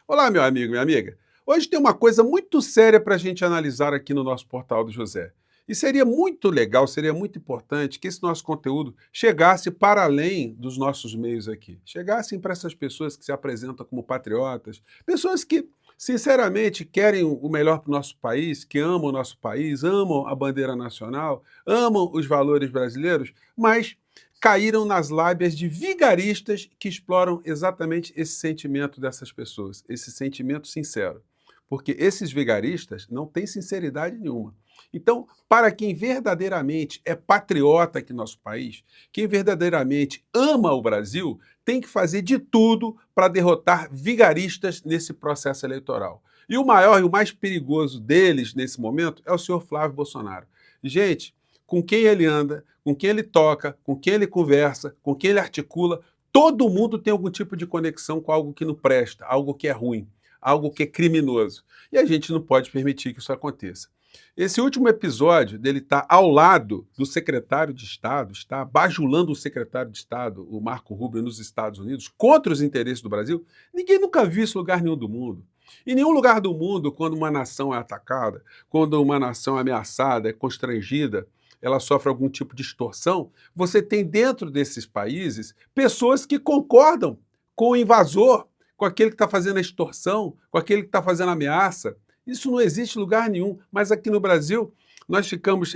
Olá, meu amigo, minha amiga. Hoje tem uma coisa muito séria para a gente analisar aqui no nosso portal do José. E seria muito legal, seria muito importante que esse nosso conteúdo chegasse para além dos nossos meios aqui. Chegassem para essas pessoas que se apresentam como patriotas, pessoas que, sinceramente, querem o melhor para o nosso país, que amam o nosso país, amam a bandeira nacional, amam os valores brasileiros, mas caíram nas lábias de vigaristas que exploram exatamente esse sentimento dessas pessoas, esse sentimento sincero. Porque esses vigaristas não têm sinceridade nenhuma. Então, para quem verdadeiramente é patriota aqui no nosso país, quem verdadeiramente ama o Brasil, tem que fazer de tudo para derrotar vigaristas nesse processo eleitoral. E o maior e o mais perigoso deles nesse momento é o senhor Flávio Bolsonaro. Gente, com quem ele anda, com quem ele toca, com quem ele conversa, com quem ele articula, todo mundo tem algum tipo de conexão com algo que não presta, algo que é ruim, algo que é criminoso. E a gente não pode permitir que isso aconteça. Esse último episódio dele estar ao lado do secretário de Estado, está bajulando o secretário de Estado, o Marco Rubio, nos Estados Unidos, contra os interesses do Brasil, ninguém nunca viu isso em lugar nenhum do mundo. Em nenhum lugar do mundo, quando uma nação é atacada, quando uma nação é ameaçada, é constrangida, ela sofre algum tipo de extorsão, você tem dentro desses países pessoas que concordam com o invasor, com aquele que está fazendo a extorsão, com aquele que está fazendo a ameaça. Isso não existe em lugar nenhum, mas aqui no Brasil nós ficamos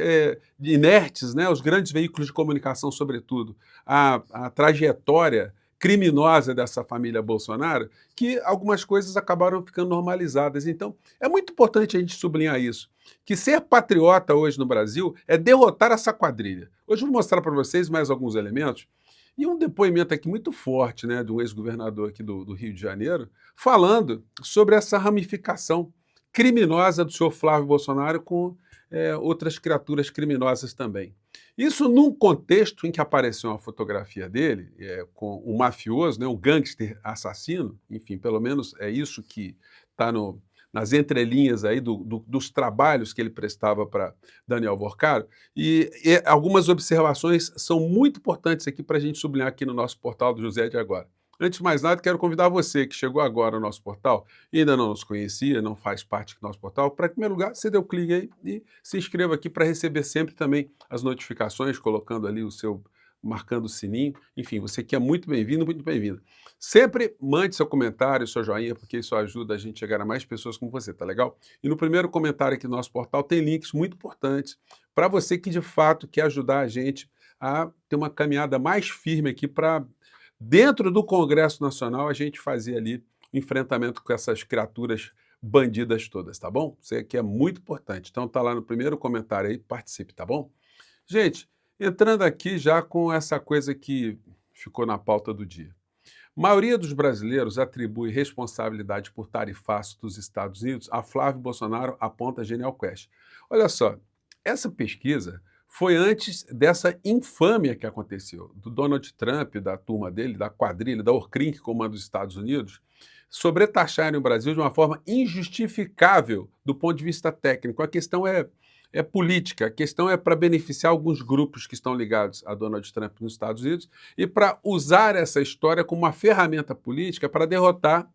inertes, né? Os grandes veículos de comunicação, sobretudo, a trajetória criminosa dessa família Bolsonaro, que algumas coisas acabaram ficando normalizadas. Então, é muito importante a gente sublinhar isso, que ser patriota hoje no Brasil é derrotar essa quadrilha. Hoje eu vou mostrar para vocês mais alguns elementos e um depoimento aqui muito forte, né, de um ex-governador aqui do Rio de Janeiro, falando sobre essa ramificação criminosa do senhor Flávio Bolsonaro com outras criaturas criminosas também. Isso num contexto em que apareceu uma fotografia dele com um mafioso, né, um gangster assassino, enfim, pelo menos é isso que está nas entrelinhas aí dos trabalhos que ele prestava para Daniel Vorcaro, e algumas observações são muito importantes aqui para a gente sublinhar aqui no nosso portal do José de Agora. Antes de mais nada, quero convidar você que chegou agora ao nosso portal e ainda não nos conhecia, não faz parte do nosso portal, para, em primeiro lugar, você dê o clique aí e se inscreva aqui para receber sempre também as notificações, colocando ali o seu, marcando o sininho. Enfim, você que é muito bem-vindo, muito bem-vinda. Sempre mande seu comentário, seu joinha, porque isso ajuda a gente a chegar a mais pessoas como você, tá legal? E no primeiro comentário aqui do nosso portal tem links muito importantes para você que de fato quer ajudar a gente a ter uma caminhada mais firme aqui para dentro do Congresso Nacional, a gente fazia ali o enfrentamento com essas criaturas bandidas todas, tá bom? Isso aqui é muito importante. Então tá lá no primeiro comentário aí, participe, tá bom? Gente, entrando aqui já com essa coisa que ficou na pauta do dia. A maioria dos brasileiros atribui responsabilidade por tarifaço dos Estados Unidos a Flávio Bolsonaro, aponta Genial Quest. Olha só, essa pesquisa foi antes dessa infâmia que aconteceu, do Donald Trump, da turma dele, da quadrilha, da Orcrim, que comanda os Estados Unidos, sobretaxarem o Brasil de uma forma injustificável do ponto de vista técnico. A questão é política, a questão é para beneficiar alguns grupos que estão ligados a Donald Trump nos Estados Unidos e para usar essa história como uma ferramenta política para derrotar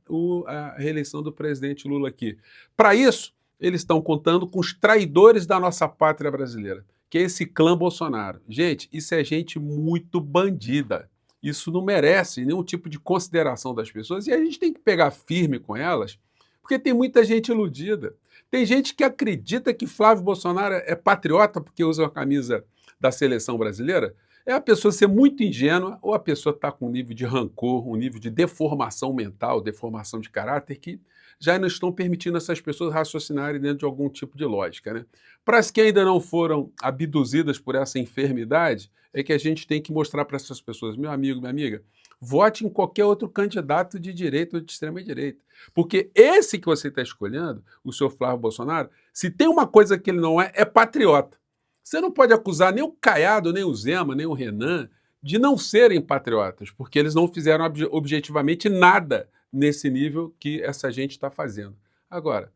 a reeleição do presidente Lula aqui. Para isso, eles estão contando com os traidores da nossa pátria brasileira, que é esse clã Bolsonaro. Gente, isso é gente muito bandida. Isso não merece nenhum tipo de consideração das pessoas e a gente tem que pegar firme com elas, porque tem muita gente iludida. Tem gente que acredita que Flávio Bolsonaro é patriota porque usa a camisa da seleção brasileira. É a pessoa ser muito ingênua ou a pessoa está com um nível de rancor, um nível de deformação mental, deformação de caráter que já não estão permitindo essas pessoas raciocinarem dentro de algum tipo de lógica, né? Para as que ainda não foram abduzidas por essa enfermidade, é que a gente tem que mostrar para essas pessoas, meu amigo, minha amiga, vote em qualquer outro candidato de direita ou de extrema-direita. Porque esse que você está escolhendo, o senhor Flávio Bolsonaro, se tem uma coisa que ele não é, é patriota. Você não pode acusar nem o Caiado, nem o Zema, nem o Renan de não serem patriotas, porque eles não fizeram objetivamente nada nesse nível que essa gente está fazendo. Agora,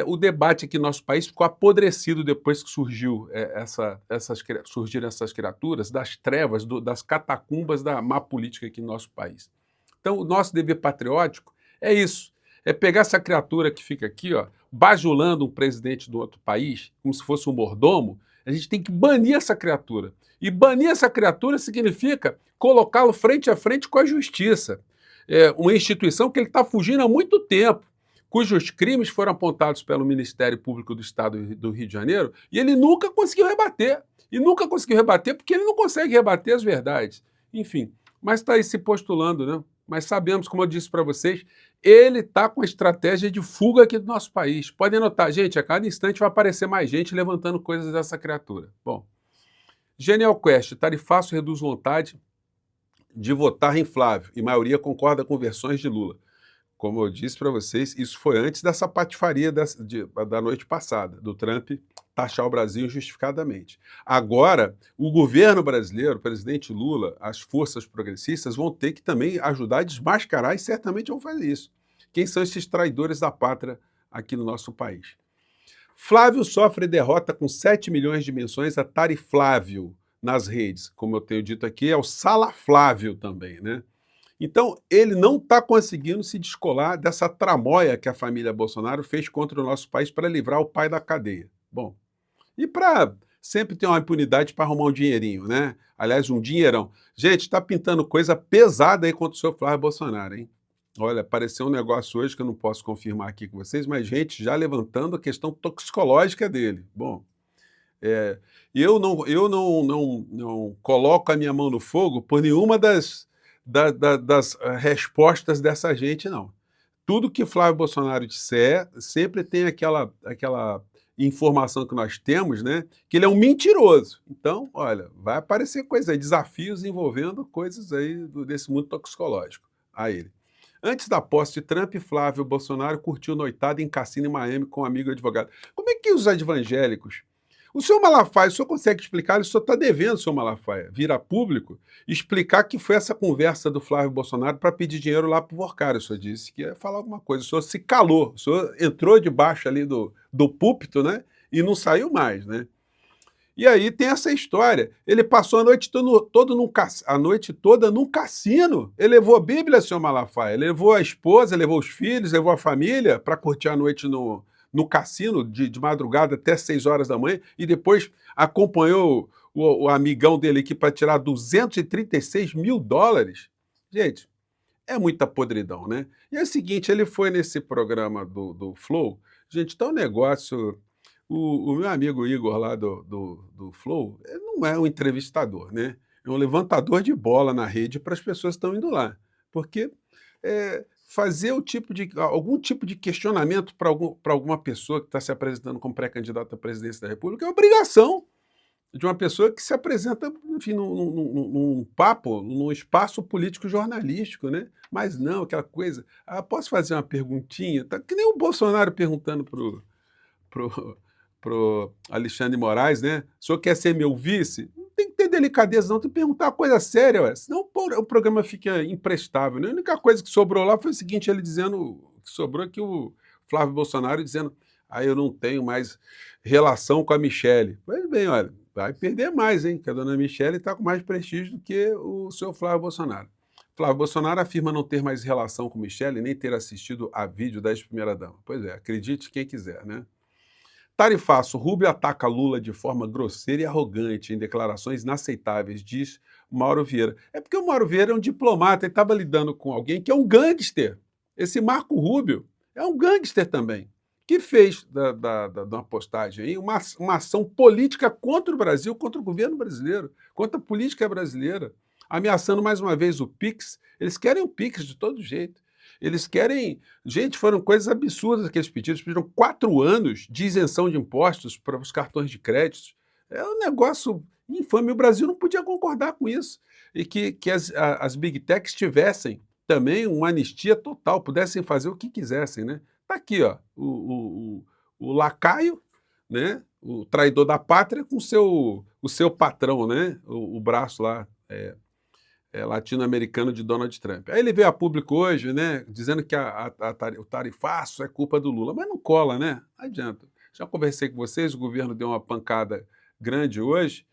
o debate aqui no nosso país ficou apodrecido depois que surgiram essas criaturas das trevas, das catacumbas da má política aqui no nosso país. Então, o nosso dever patriótico é isso, é pegar essa criatura que fica aqui, ó, bajulando um presidente do outro país, como se fosse um mordomo. A gente tem que banir essa criatura. E banir essa criatura significa colocá-lo frente a frente com a justiça. É uma instituição que ele está fugindo há muito tempo, cujos crimes foram apontados pelo Ministério Público do Estado do Rio de Janeiro, e ele nunca conseguiu rebater. E nunca conseguiu rebater porque ele não consegue rebater as verdades. Enfim, mas está aí se postulando, né? Mas sabemos, como eu disse para vocês, ele está com a estratégia de fuga aqui do nosso país. Podem notar, gente, a cada instante vai aparecer mais gente levantando coisas dessa criatura. Bom, Genial Quest, tarifaço reduz vontade de votar em Flávio, e maioria concorda com versões de Lula. Como eu disse para vocês, isso foi antes dessa patifaria da noite passada, do Trump taxar o Brasil injustificadamente. Agora, o governo brasileiro, o presidente Lula, as forças progressistas vão ter que também ajudar a desmascarar, e certamente vão fazer isso. Quem são esses traidores da pátria aqui no nosso país? Flávio sofre derrota com 7 milhões de menções a Tariflávio nas redes. Como eu tenho dito aqui, é o Salaflávio também, né? Então, ele não está conseguindo se descolar dessa tramóia que a família Bolsonaro fez contra o nosso país para livrar o pai da cadeia. Bom, e para sempre ter uma impunidade para arrumar um dinheirinho, né? Aliás, um dinheirão. Gente, está pintando coisa pesada aí contra o seu Flávio Bolsonaro, hein? Olha, apareceu um negócio hoje que eu não posso confirmar aqui com vocês, mas gente já levantando a questão toxicológica dele. Bom, eu não coloco a minha mão no fogo por nenhuma das respostas dessa gente, não. Tudo que Flávio Bolsonaro disser, sempre tem aquela informação que nós temos, né, que ele é um mentiroso. Então, olha, vai aparecer coisas aí, desafios envolvendo coisas aí desse mundo toxicológico a ele. Antes da posse de Trump, Flávio Bolsonaro curtiu noitada em cassino em Miami com um amigo advogado. Como é que os evangélicos... O senhor Malafaia, o senhor consegue explicar? O senhor está devendo, senhor Malafaia, vir a público explicar que foi essa conversa do Flávio Bolsonaro para pedir dinheiro lá para o Vorcário. O senhor disse que ia falar alguma coisa. O senhor se calou, o senhor entrou debaixo ali do púlpito, né? E não saiu mais, né? E aí tem essa história. Ele passou a noite toda num cassino. Ele levou a Bíblia, senhor Malafaia. Ele levou a esposa, levou os filhos, levou a família para curtir a noite no cassino de madrugada até 6 horas da manhã e depois acompanhou o amigão dele aqui para tirar 236 mil dólares. Gente, é muita podridão, né? E é o seguinte, ele foi nesse programa do Flow. Gente, tá um negócio... O meu amigo Igor lá do Flow, ele não é um entrevistador, né? É um levantador de bola na rede para as pessoas que estão indo lá. Porque fazer algum tipo de questionamento para alguma pessoa que está se apresentando como pré-candidata à presidência da República é obrigação de uma pessoa que se apresenta, enfim, num papo, num espaço político jornalístico, né? Mas não, aquela coisa, posso fazer uma perguntinha? Tá, que nem o Bolsonaro perguntando pro Alexandre de Moraes, né? O senhor quer ser meu vice? Não tem que ter delicadeza, não, tem que perguntar uma coisa séria, ué. Senão o programa fica imprestável, né? A única coisa que sobrou lá foi o seguinte, ele dizendo, que sobrou aqui o Flávio Bolsonaro dizendo, eu não tenho mais relação com a Michele. Pois bem, olha, vai perder mais, hein? Que a dona Michele está com mais prestígio do que o seu Flávio Bolsonaro. Flávio Bolsonaro afirma não ter mais relação com Michele, nem ter assistido a vídeo da ex-primeira-dama. Pois é, acredite quem quiser, né? Tarifaço, Rubio ataca Lula de forma grosseira e arrogante em declarações inaceitáveis, diz Mauro Vieira. É porque o Mauro Vieira é um diplomata, ele estava lidando com alguém que é um gangster. Esse Marco Rubio é um gangster também, que fez de uma postagem aí uma ação política contra o Brasil, contra o governo brasileiro, contra a política brasileira, ameaçando mais uma vez o PIX. Eles querem o PIX de todo jeito. Eles querem... Gente, foram coisas absurdas que eles pediram. Eles pediram 4 anos de isenção de impostos para os cartões de crédito. É um negócio infame. O Brasil não podia concordar com isso. E que as Big Techs tivessem também uma anistia total, pudessem fazer o que quisessem, né? Tá aqui, ó, o lacaio, né? O traidor da pátria com o seu patrão, né? O braço lá... latino-americano de Donald Trump. Aí ele veio a público hoje, né, dizendo que o tarifaço é culpa do Lula, mas não cola, né? Não adianta. Já conversei com vocês, o governo deu uma pancada grande hoje,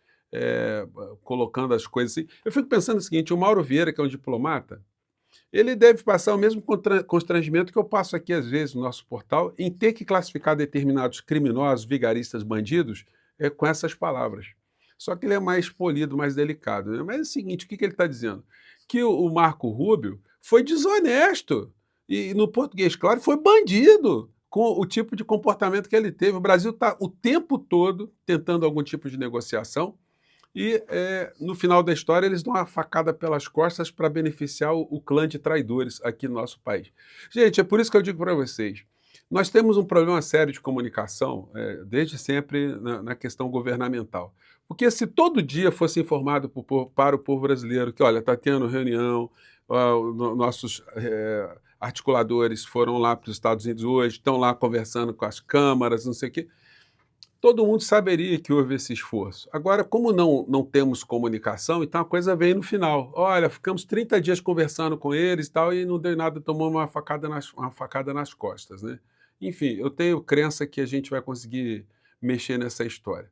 colocando as coisas assim. Eu fico pensando o seguinte, o Mauro Vieira, que é um diplomata, Ele deve passar o mesmo constrangimento que eu passo aqui às vezes no nosso portal, em ter que classificar determinados criminosos, vigaristas, bandidos, com essas palavras. Só que ele é mais polido, mais delicado, né? Mas é o seguinte, o que que ele está dizendo? Que o Marco Rubio foi desonesto, e no português claro, foi bandido, com o tipo de comportamento que ele teve. O Brasil está o tempo todo tentando algum tipo de negociação, e no final da história eles dão uma facada pelas costas para beneficiar o clã de traidores aqui no nosso país. Gente, é por isso que eu digo para vocês, nós temos um problema sério de comunicação, desde sempre na questão governamental. Porque se todo dia fosse informado para o povo brasileiro que, olha, está tendo reunião, nossos articuladores foram lá para os Estados Unidos hoje, estão lá conversando com as câmaras, não sei o quê, todo mundo saberia que houve esse esforço. Agora, como não temos comunicação, então a coisa vem no final. Olha, ficamos 30 dias conversando com eles e tal, e não deu nada, tomamos uma facada nas costas, né? Enfim, eu tenho crença que a gente vai conseguir mexer nessa história.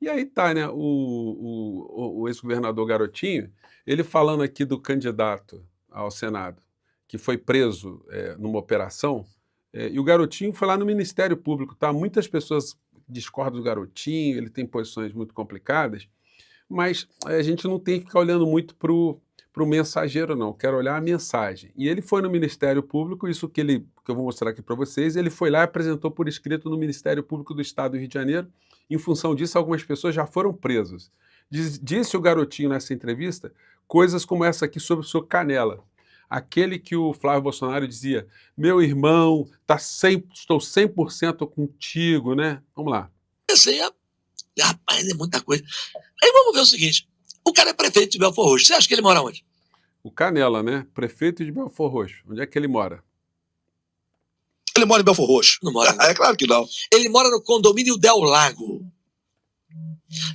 E aí tá, né, o ex-governador Garotinho, ele falando aqui do candidato ao Senado, que foi preso numa operação, e o Garotinho foi lá no Ministério Público, tá? Muitas pessoas discordam do Garotinho, ele tem posições muito complicadas, mas a gente não tem que ficar olhando muito para o mensageiro, não. Quero olhar a mensagem. E ele foi no Ministério Público, isso que eu vou mostrar aqui para vocês, ele foi lá e apresentou por escrito no Ministério Público do Estado do Rio de Janeiro. Em função disso, algumas pessoas já foram presas. Disse o Garotinho nessa entrevista coisas como essa aqui sobre o seu Canela. Aquele que o Flávio Bolsonaro dizia, meu irmão, estou 100% contigo, né? Vamos lá. Rapaz, é muita coisa. Aí vamos ver o seguinte, o cara é prefeito de Belford Roxo, você acha que ele mora onde? O Canela, né? Prefeito de Belford Roxo. Onde é que ele mora? Ele mora em Belford Roxo. Não mora. É claro que não. Ele mora no condomínio Del Lago,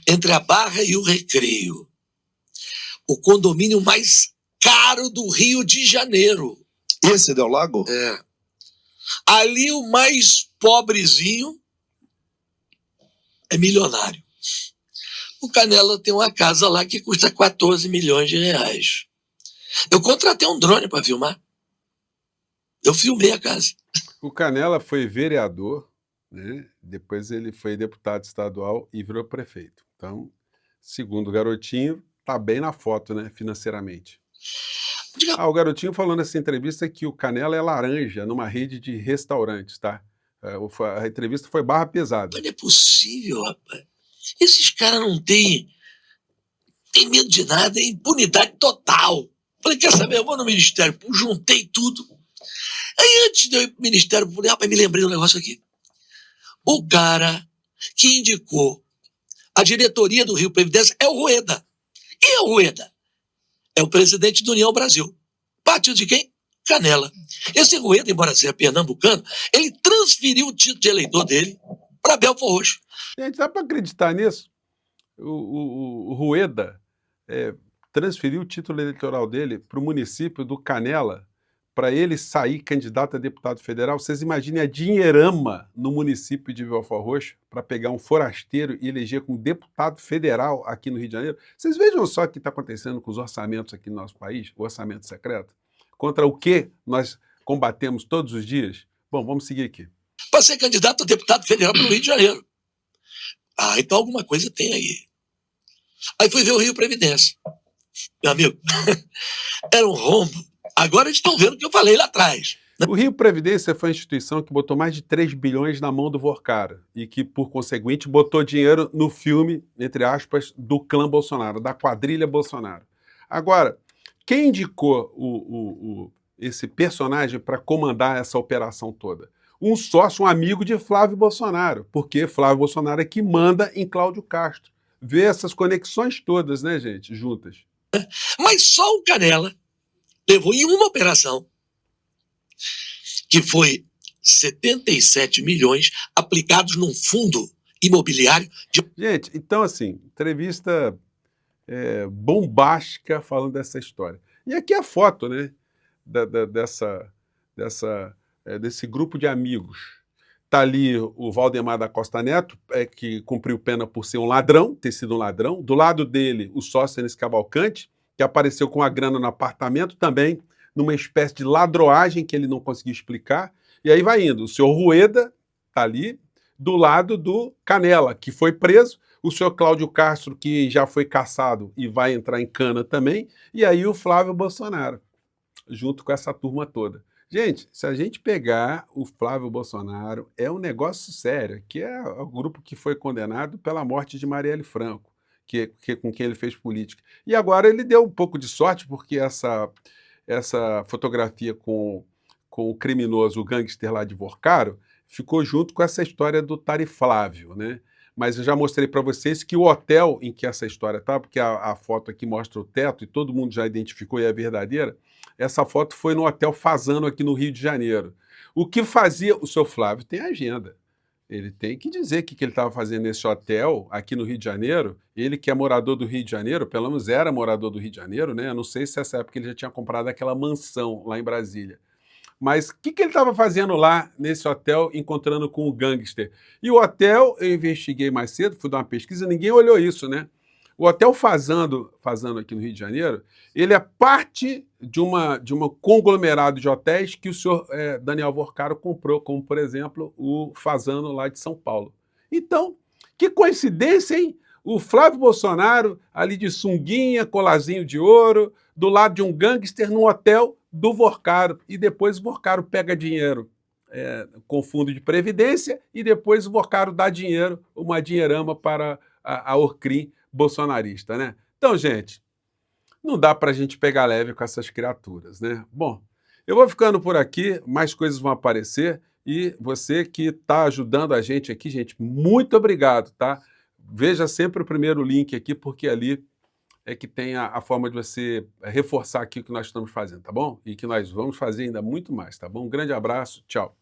entre a Barra e o Recreio. O condomínio mais caro do Rio de Janeiro. Esse Del Lago? É. Ali o mais pobrezinho é milionário. O Canela tem uma casa lá que custa 14 milhões de reais. Eu contratei um drone para filmar. Eu filmei a casa. O Canela foi vereador, né? Depois ele foi deputado estadual e virou prefeito. Então, segundo o Garotinho, tá bem na foto, né, financeiramente. O Garotinho falou nessa entrevista que o Canela é laranja numa rede de restaurantes, tá? A entrevista foi barra pesada. Não é possível, rapaz. Esses caras não têm medo de nada, é impunidade total. Falei, quer saber, eu vou no Ministério Público, juntei tudo. Aí antes de eu ir pro Ministério Público, rapaz, me lembrei um negócio aqui. O cara que indicou a diretoria do Rio Previdência é o Rueda. Quem é o Rueda? É o presidente do União Brasil. Partido de quem? Canela. Esse Rueda, embora seja pernambucano, ele transferiu o título de eleitor dele para Belford Roxo. Gente, dá para acreditar nisso? O Rueda transferiu o título eleitoral dele para o município do Canela, para ele sair candidato a deputado federal. Vocês imaginem a dinheirama no município de Belford Roxo para pegar um forasteiro e eleger como deputado federal aqui no Rio de Janeiro. Vocês vejam só o que está acontecendo com os orçamentos aqui no nosso país, o orçamento secreto, contra o que nós combatemos todos os dias. Bom, vamos seguir aqui. Para ser candidato a deputado federal pelo Rio de Janeiro. Ah, então alguma coisa tem aí. Aí fui ver o Rio Previdência. Meu amigo, era um rombo. Agora eles estão vendo o que eu falei lá atrás. O Rio Previdência foi a instituição que botou mais de 3 bilhões na mão do Vorcara e que, por conseguinte, botou dinheiro no filme, entre aspas, do clã Bolsonaro, da quadrilha Bolsonaro. Agora, quem indicou esse personagem para comandar essa operação toda? Um sócio, um amigo de Flávio Bolsonaro, porque Flávio Bolsonaro é que manda em Cláudio Castro. Vê essas conexões todas, né, gente, juntas. Mas só o Canela levou em uma operação, que foi 77 milhões aplicados num fundo imobiliário. Gente, então assim, entrevista bombástica falando dessa história. E aqui a foto, né, desse grupo de amigos. Está ali o Valdemar da Costa Neto, que cumpriu pena por ser um ladrão, ter sido um ladrão. Do lado dele, o Sóstenes Cavalcante, que apareceu com a grana no apartamento, também numa espécie de ladroagem que ele não conseguia explicar, e aí vai indo. O senhor Rueda está ali, do lado do Canela, que foi preso, o senhor Cláudio Castro, que já foi cassado e vai entrar em cana também, e aí o Flávio Bolsonaro, junto com essa turma toda. Gente, se a gente pegar o Flávio Bolsonaro, é um negócio sério, que é o grupo que foi condenado pela morte de Marielle Franco, com quem ele fez política. E agora ele deu um pouco de sorte, porque essa fotografia com o criminoso, o gangster lá de Vorcaro, ficou junto com essa história do Tariflávio, né? Mas eu já mostrei para vocês que o hotel em que essa história está, porque a foto aqui mostra o teto e todo mundo já identificou e é verdadeira, essa foto foi no Hotel Fasano aqui no Rio de Janeiro. O que fazia... O seu Flávio tem agenda. Ele tem que dizer o que ele estava fazendo nesse hotel aqui no Rio de Janeiro. Ele que é morador do Rio de Janeiro, pelo menos era morador do Rio de Janeiro, né? Eu não sei se nessa época ele já tinha comprado aquela mansão lá em Brasília. Mas o que ele estava fazendo lá nesse hotel, encontrando com o gangster? E o hotel, eu investiguei mais cedo, fui dar uma pesquisa, ninguém olhou isso, né? O Hotel Fasano aqui no Rio de Janeiro, ele é parte de uma conglomerado de hotéis que o senhor Daniel Vorcaro comprou, como, por exemplo, o Fasano lá de São Paulo. Então, que coincidência, hein? O Flávio Bolsonaro, ali de sunguinha, colarzinho de ouro, do lado de um gangster no hotel do Vorcaro. E depois o Vorcaro pega dinheiro com fundo de previdência e depois o Vorcaro dá dinheiro, uma dinheirama para a Orcrim bolsonarista, né? Então, gente, não dá para a gente pegar leve com essas criaturas, né? Bom, eu vou ficando por aqui, mais coisas vão aparecer e você que está ajudando a gente aqui, gente, muito obrigado, tá? Veja sempre o primeiro link aqui, porque ali é que tem a forma de você reforçar aqui o que nós estamos fazendo, tá bom? E que nós vamos fazer ainda muito mais, tá bom? Um grande abraço, tchau.